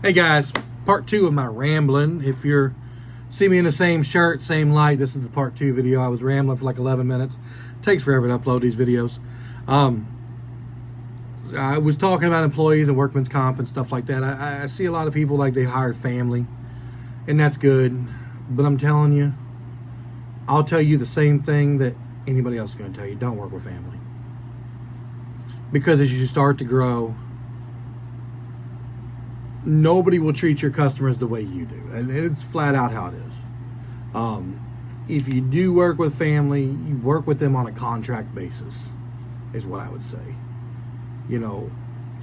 Hey guys, part two of my rambling. If you're see me in the same shirt, same light, this is the part two video. I was rambling for like 11 minutes. It takes forever to upload these videos. I was talking about employees and workman's comp and stuff like that. I see a lot of people like they hired family, and that's good. But I'm telling you, I'll tell you the same thing that anybody else is going to tell you. Don't work with family. Because as you start to grow, nobody will treat your customers the way you do, and it's flat out how it is. If you do work with family, you work with them on a contract basis, is what I would say. You know,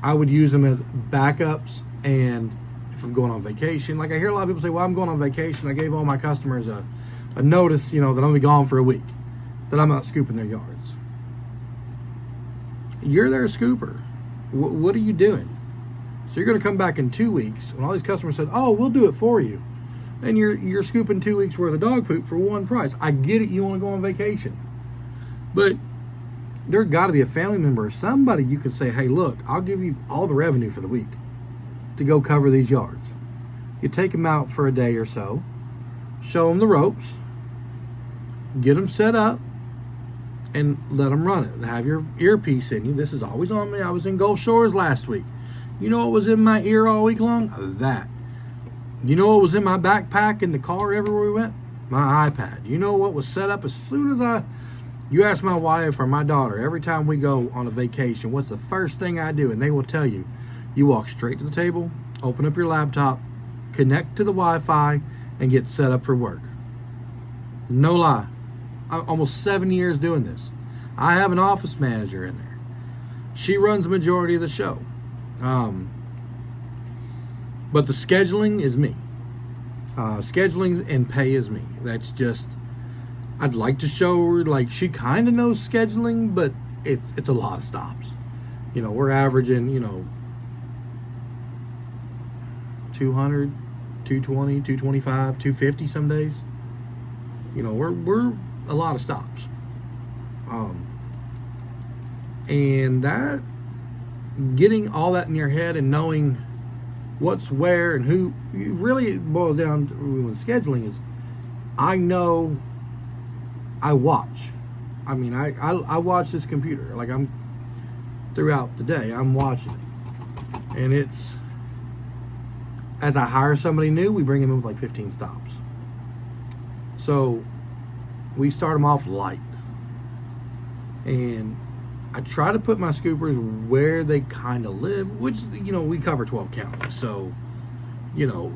I would use them as backups, and if I'm going on vacation, like I hear a lot of people say, well, I'm going on vacation, I gave all my customers a notice, you know, that I'm gonna be gone for a week, that I'm not scooping their yards. You're their scooper. What are you doing? So you're going to come back in 2 weeks when all these customers said, oh, we'll do it for you. And you're scooping 2 weeks worth of dog poop for one price. I get it, you want to go on vacation. But there's got to be a family member or somebody you can say, hey, look, I'll give you all the revenue for the week to go cover these yards. You take them out for a day or so, show them the ropes, get them set up, and let them run it. And have your earpiece in you. This is always on me. I was in Gulf Shores last week. You know what was in my ear all week long? That. You know what was in my backpack in the car everywhere we went? My iPad. You know what was set up as soon as you ask my wife or my daughter, every time we go on a vacation, what's the first thing I do? And they will tell you, you walk straight to the table, open up your laptop, connect to the Wi-Fi, and get set up for work. No lie. I'm almost 7 years doing this. I have an office manager in there. She runs the majority of the show. But the scheduling is me. Scheduling and pay is me. That's just, I'd like to show her, like, she kind of knows scheduling, but it's a lot of stops. You know, we're averaging, you know, 200, 220, 225, 250 some days. You know, we're a lot of stops. And that, getting all that in your head and knowing what's where and who, really boils down to when scheduling is, I know, I watch. I mean, I watch this computer. Like, I'm throughout the day, I'm watching it. And it's, as I hire somebody new, we bring them in with like 15 stops. So we start them off light. And I try to put my scoopers where they kind of live, which, you know, we cover 12 counties. So, you know,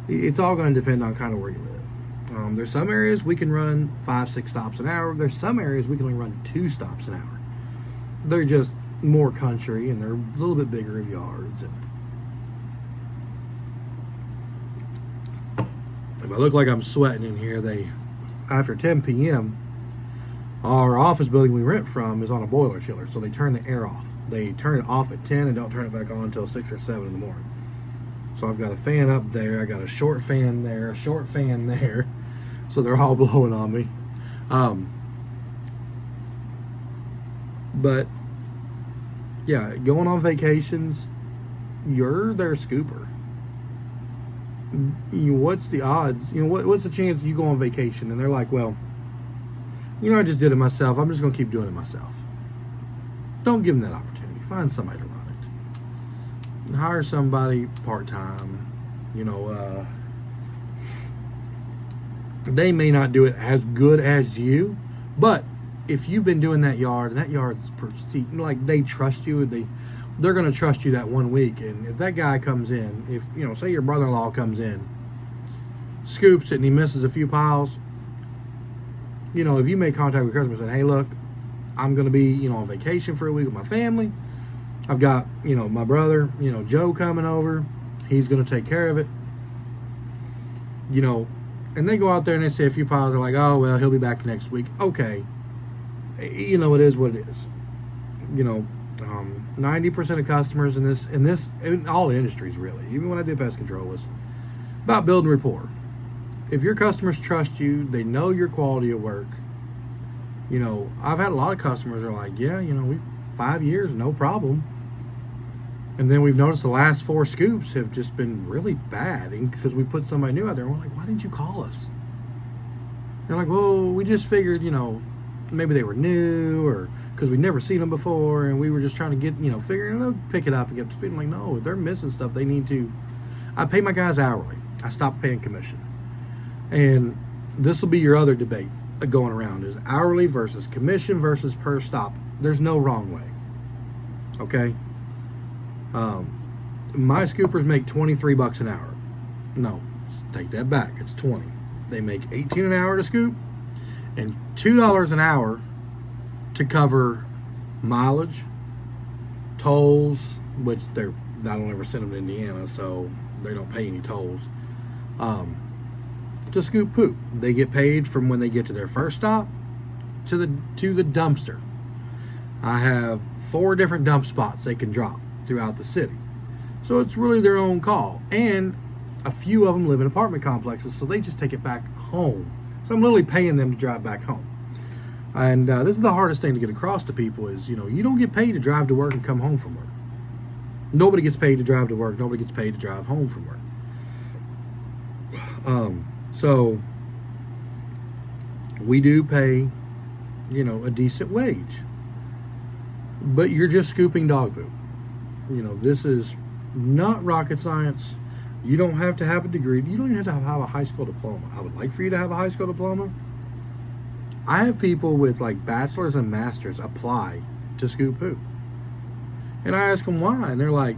it's all going to depend on kind of where you live. There's some areas we can run 5-6 stops an hour. There's some areas we can only run 2 stops an hour. They're just more country, and they're a little bit bigger of yards. And if I look like I'm sweating in here, after 10 p.m., our office building we rent from is on a boiler chiller, so they turn the air off. They turn it off at 10 and don't turn it back on until 6 or 7 in the morning. So I've got a fan up there, I got a short fan there, a short fan there, so they're all blowing on me. But yeah, going on vacations, you're their scooper. What's the odds? You know, what's the chance you go on vacation and they're like, well, you know, I just did it myself, I'm just going to keep doing it myself. Don't give them that opportunity. Find somebody to run it. Hire somebody part-time. You know, they may not do it as good as you, but if you've been doing that yard, and that yard's perceived, like, they trust you, they're going to trust you that 1 week. And if that guy comes in, if, you know, say your brother-in-law comes in, scoops it, and he misses a few piles, you know, if you make contact with customers and say, hey, look, I'm going to be, you know, on vacation for a week with my family. I've got, you know, my brother, you know, Joe coming over. He's going to take care of it. You know, and they go out there and they say a few piles. They're like, oh, well, he'll be back next week. Okay. You know, it is what it is. You know, 90% of customers in all industries, really, even when I did pest control, was about building rapport. If your customers trust you, they know your quality of work. You know, I've had a lot of customers that are like, yeah, you know, 5 years, no problem. And then we've noticed the last 4 scoops have just been really bad because we put somebody new out there. And we're like, why didn't you call us? They're like, well, we just figured, maybe they were new or because we'd never seen them before. And we were just trying to get, figuring they'll pick it up and get up to speed. I'm like, no, if they're missing stuff, they need to. I pay my guys hourly. I stopped paying commission. And this will be your other debate going around is hourly versus commission versus per stop. There's no wrong way. Okay? My scoopers make $23 an hour. No, take that back. It's 20. They make $18 an hour to scoop and $2 an hour to cover mileage, tolls, which I don't ever send them to Indiana, so they don't pay any tolls. To scoop poop, they get paid from when they get to their first stop to the dumpster. I have 4 different dump spots they can drop throughout the city, so it's really their own call. And a few of them live in apartment complexes, so they just take it back home. So I'm literally paying them to drive back home. And this is the hardest thing to get across to people is, you don't get paid to drive to work and come home from work. Nobody gets paid to drive to work. Nobody gets paid to drive home from work. So we do pay, a decent wage. But you're just scooping dog poop. This is not rocket science. You don't have to have a degree. You don't even have to have a high school diploma. I would like for you to have a high school diploma. I have people with like bachelor's and master's apply to scoop poop. And I ask them why. And they're like,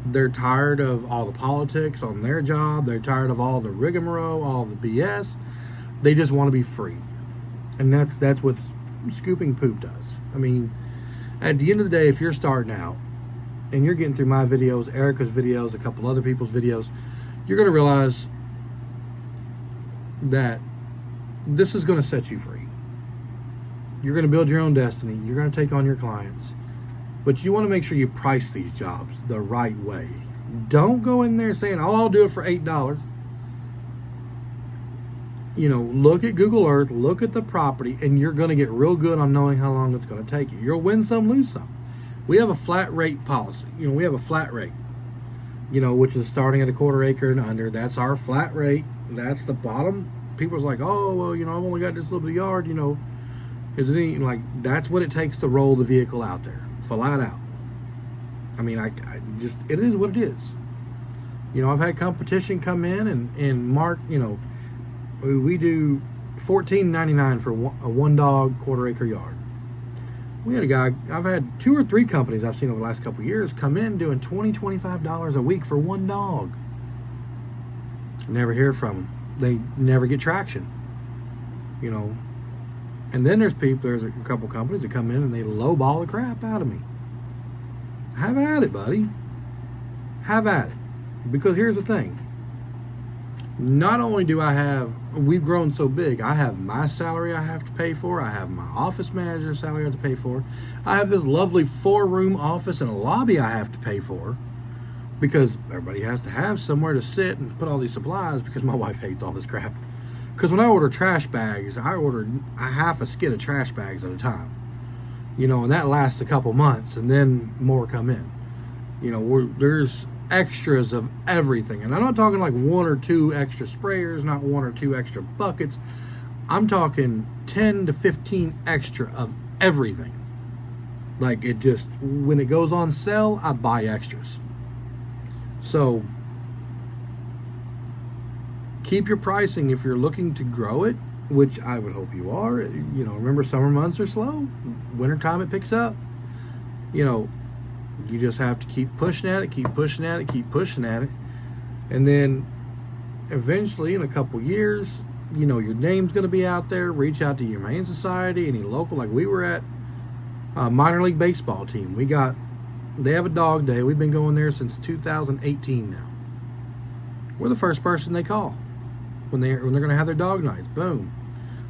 they're tired of all the politics on their job. They're tired of all the rigmarole, all the BS. They just want to be free. And that's what scooping poop does. I mean, at the end of the day, if you're starting out and you're getting through my videos, Erica's videos, a couple other people's videos, you're going to realize that this is going to set you free. You're going to build your own destiny. You're going to take on your clients. But you want to make sure you price these jobs the right way. Don't go in there saying, oh, I'll do it for $8. Look at Google Earth, look at the property, and you're going to get real good on knowing how long it's going to take you. You'll win some, lose some. We have a flat rate policy. We have a flat rate, which is starting at a 1/4 acre and under. That's our flat rate. That's the bottom. People's like, oh, well, I've only got this little bit of yard, is it any, that's what it takes to roll the vehicle out there, flat out. I mean, it is what it is. I've had competition come in and mark, we do $14.99 for a 1-dog 1/4 acre yard. We had a guy, I've had 2 or 3 companies I've seen over the last couple of years come in doing $20, $25 a week for 1 dog. Never hear from them. They never get traction, And then there's a couple companies that come in and they lowball the crap out of me. Have at it, buddy. Have at it. Because here's the thing. Not only we've grown so big, I have my salary I have to pay for. I have my office manager's salary I have to pay for. I have this lovely 4-room office and a lobby I have to pay for because everybody has to have somewhere to sit and put all these supplies because my wife hates all this crap. Because when I order trash bags, I order a half a skid of trash bags at a time. And that lasts a couple months and then more come in. There's extras of everything. And I'm not talking like 1 or 2 extra sprayers, not 1 or 2 extra buckets. I'm talking 10 to 15 extra of everything. Like when it goes on sale, I buy extras. So keep your pricing if you're looking to grow it, which I would hope you are. Remember, summer months are slow. Wintertime it picks up. You just have to keep pushing at it, keep pushing at it, keep pushing at it. And then eventually in a couple years, your name's going to be out there. Reach out to your Humane Society, any local, like we were at minor league baseball team. They have a dog day. We've been going there since 2018 now. We're the first person they call when they're going to have their dog nights. Boom.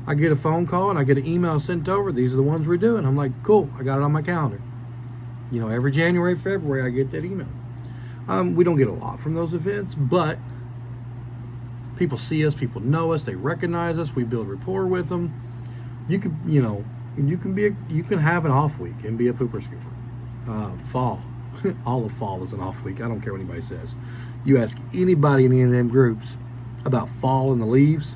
I get a phone call and I get an email sent over. These are the ones we're doing. I'm like, cool. I got it on my calendar. Every January, February, I get that email. We don't get a lot from those events, but people see us, people know us, they recognize us, we build rapport with them. You can have an off week and be a pooper scooper. Fall. all of fall is an off week. I don't care what anybody says. You ask anybody in any of them groups about fall and the leaves,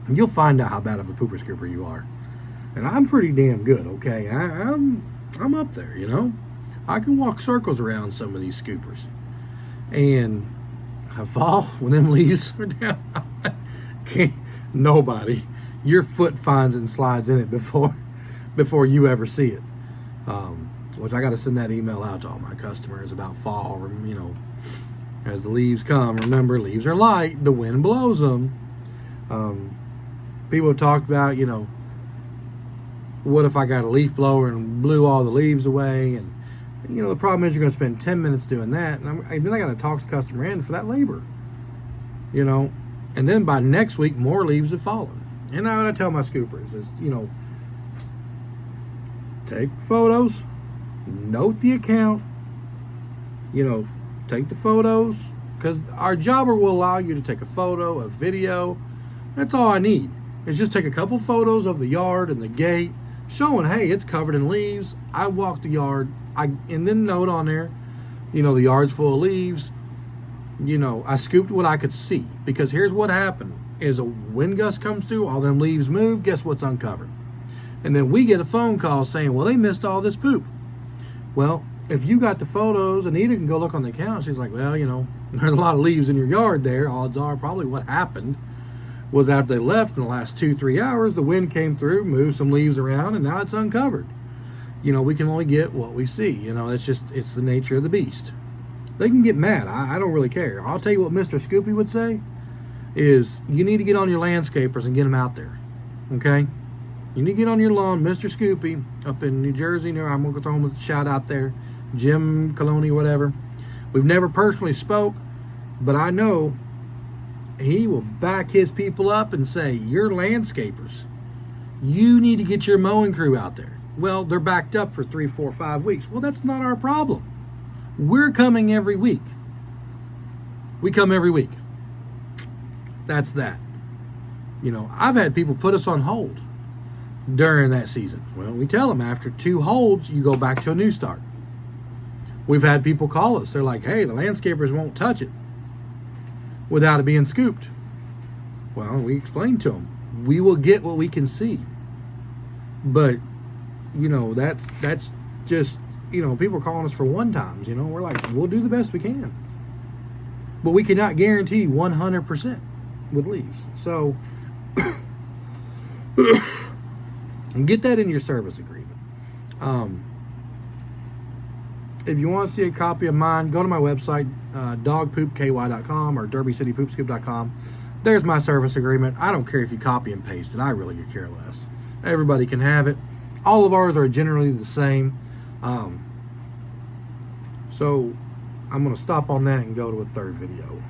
and you'll find out how bad of a pooper scooper you are. And I'm pretty damn good, okay? I'm up there, you know? I can walk circles around some of these scoopers. And I fall when them leaves are down. Can't, nobody. Your foot finds it and slides in it before you ever see it. Which I got to send that email out to all my customers about fall, you know, as the leaves come. Remember, leaves are light. The wind blows them. People have talked about, you know, what if I got a leaf blower and blew all the leaves away? And, you know, the problem is you're going to spend 10 minutes doing that. And then I got to talk the customer in for that labor, you know. And then by next week, more leaves have fallen. And now what I tell my scoopers is, you know, take photos, note the account, you know, take the photos, because our jobber will allow you to take a photo, a video. That's all I need. It's just take a couple photos of the yard and the gate, showing, hey, it's covered in leaves. I walked the yard, and then note on there, you know, the yard's full of leaves. You know, I scooped what I could see, because here's what happened: is a wind gust comes through, all them leaves move. Guess what's uncovered? And then we get a phone call saying, well, they missed all this poop. Well, if you got the photos, Anita can go look on the account. She's like, well, you know, there's a lot of leaves in your yard there. Odds are probably what happened was after they left in the last 2-3 hours, the wind came through, moved some leaves around, and now it's uncovered. You know, we can only get what we see. You know, it's the nature of the beast. They can get mad. I don't really care. I'll tell you what Mr. Scoopy would say is you need to get on your landscapers and get them out there. Okay? You need to get on your lawn. Mr. Scoopy up in New Jersey, I'm going to throw him a shout out there. Jim Coloni, whatever. We've never personally spoke, but I know he will back his people up and say, you're landscapers. You need to get your mowing crew out there. Well, they're backed up for 3, 4, 5 weeks. Well, that's not our problem. We're coming every week. We come every week. That's that. You know, I've had people put us on hold during that season. Well, we tell them after 2 holds, you go back to a new start. We've had people call us. They're like, hey, the landscapers won't touch it without it being scooped. Well, we explained to them, we will get what we can see. But, you know, that's just, you know, people are calling us for one times, you know. We're like, we'll do the best we can. But we cannot guarantee 100% with leaves. So, get that in your service agreement. If you want to see a copy of mine, go to my website, dogpoopky.com or derbycitypoopscoop.com. There's my service agreement. I don't care if you copy and paste it. I really could care less. Everybody can have it. All of ours are generally the same. So I'm going to stop on that and go to a third video.